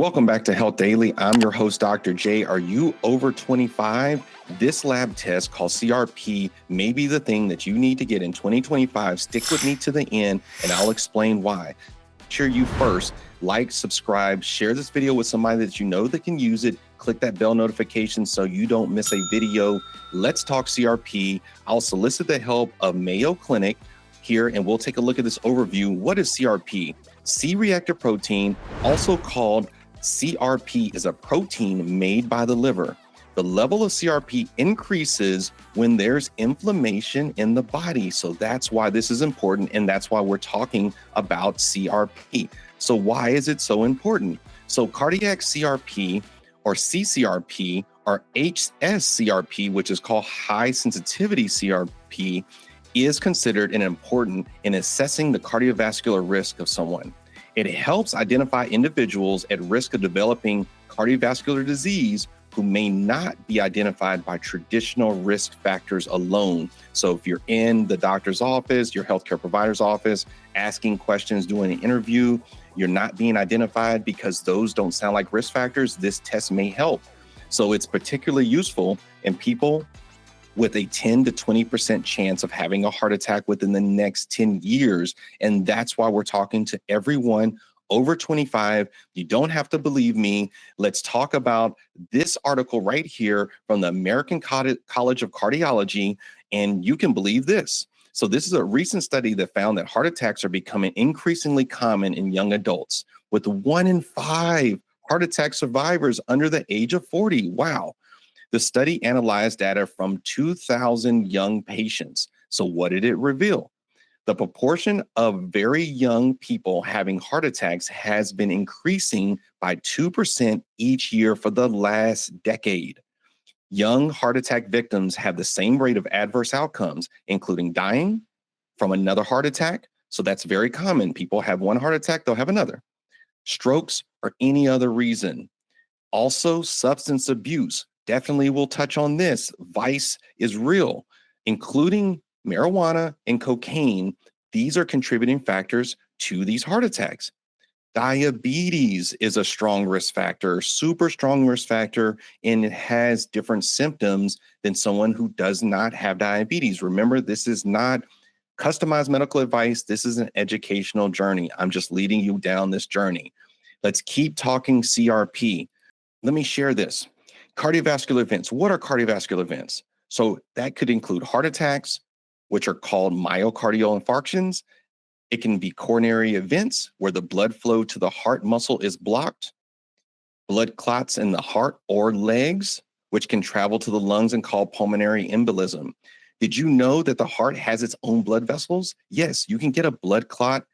Welcome back to Health Daily. I'm your host, Dr. J. Are you over 25? This lab test called CRP may be the thing that you need to get in 2025. Stick with me to the end and I'll explain why. Make sure you first like, subscribe, share this video with somebody that you know that can use it. Click that bell notification so you don't miss a video. Let's talk CRP. I'll solicit the help of Mayo Clinic here and we'll take a look at this overview. What is CRP? C-reactive protein, also called CRP, is a protein made by the liver. The level of CRP increases when there's inflammation in the body. So that's why this is important. And that's why we're talking about CRP. So why is it so important? So cardiac CRP or CCRP or HSCRP, which is called high sensitivity CRP, is considered and important in assessing the cardiovascular risk of someone. It helps identify individuals at risk of developing cardiovascular disease who may not be identified by traditional risk factors alone. So if you're in the doctor's office, your healthcare provider's office, asking questions, doing an interview, you're not being identified because those don't sound like risk factors, this test may help. So it's particularly useful in people with a 10 to 20% chance of having a heart attack within the next 10 years. And that's why we're talking to everyone over 25. You don't have to believe me. Let's talk about this article right here from the American College of Cardiology, and you can believe this. So this is a recent study that found that heart attacks are becoming increasingly common in young adults, with 1 in 5 heart attack survivors under the age of 40. Wow. The study analyzed data from 2,000 young patients. So what did it reveal? The proportion of very young people having heart attacks has been increasing by 2% each year for the last decade. Young heart attack victims have the same rate of adverse outcomes, including dying from another heart attack. So that's very common. People have one heart attack, they'll have another. Strokes or any other reason. Also, substance abuse. Definitely we'll touch on this. Vice is real, including marijuana and cocaine. These are contributing factors to these heart attacks. Diabetes is a strong risk factor, super strong risk factor, and it has different symptoms than someone who does not have diabetes. Remember, this is not customized medical advice. This is an educational journey. I'm just leading you down this journey. Let's keep talking CRP. Let me share this. Cardiovascular events. What are cardiovascular events? So that could include heart attacks, which are called myocardial infarctions. It can be coronary events where the blood flow to the heart muscle is blocked, blood clots in the heart or legs, which can travel to the lungs and call pulmonary embolism. Did you know that the heart has its own blood vessels? Yes, you can get a blood clot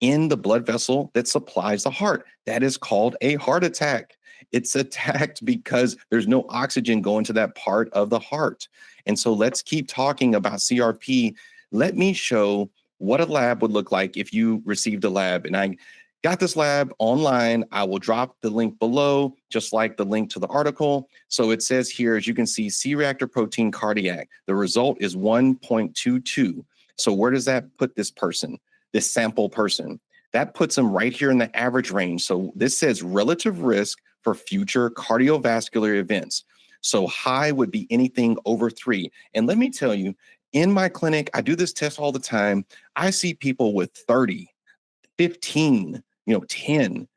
in the blood vessel that supplies the heart. That is called a heart attack. It's attacked because there's no oxygen going to that part of the heart. And so let's keep talking about CRP. Let me show what a lab would look like if you received a lab. And I got this lab online. I will drop the link below, just like the link to the article. So it says here, as you can see, C-reactive protein cardiac. The result is 1.22. So where does that put this person, this sample person? That puts them right here in the average range. So this says relative risk for future cardiovascular events. So high would be anything over 3. And let me tell you, in my clinic, I do this test all the time. I see people with 30, 15, 10.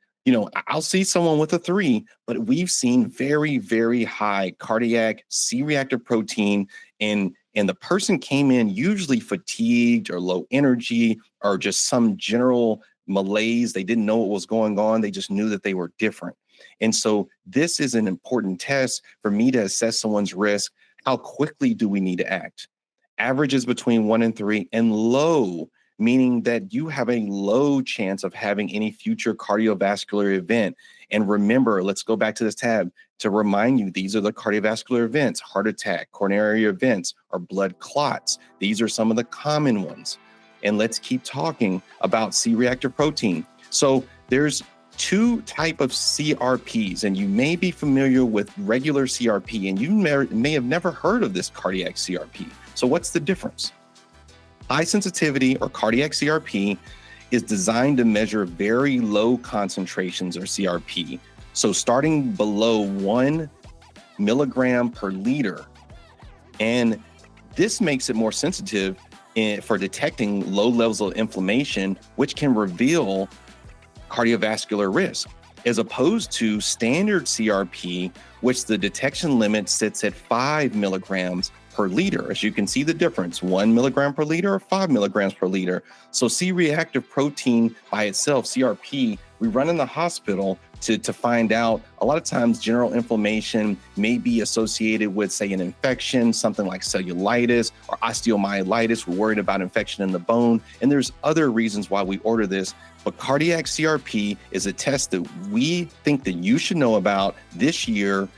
I'll see someone with a 3, but we've seen very, very high cardiac C-reactive protein, and the person came in usually fatigued or low energy or just some general malaise. They didn't know what was going on. They just knew that they were different. And so this is an important test for me to assess someone's risk. How quickly do we need to act? Average is between 1 and 3, and low, meaning that you have a low chance of having any future cardiovascular event. And remember, let's go back to this tab to remind you, these are the cardiovascular events: heart attack, coronary events, or blood clots. These are some of the common ones. And let's keep talking about C-reactive protein. So there's 2 types of CRPs, and you may be familiar with regular CRP, and you may have never heard of this cardiac CRP. So what's the difference? High sensitivity or cardiac CRP is designed to measure very low concentrations of CRP. So starting below 1 milligram per liter. And this makes it more sensitive for detecting low levels of inflammation, which can reveal cardiovascular risk, as opposed to standard CRP, which the detection limit sits at 5 milligrams per liter. As you can see the difference, 1 milligram per liter or 5 milligrams per liter. So C-reactive protein by itself, CRP, we run in the hospital to find out. A lot of times general inflammation may be associated with, say, an infection, something like cellulitis or osteomyelitis. We're worried about infection in the bone. And there's other reasons why we order this. But cardiac CRP is a test that we think that you should know about this year.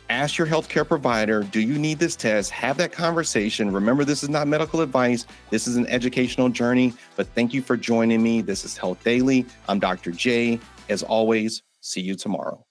Ask your healthcare provider, do you need this test? Have that conversation. Remember, this is not medical advice. This is an educational journey. But thank you for joining me. This is Health Daily. I'm Dr. J. As always, see you tomorrow.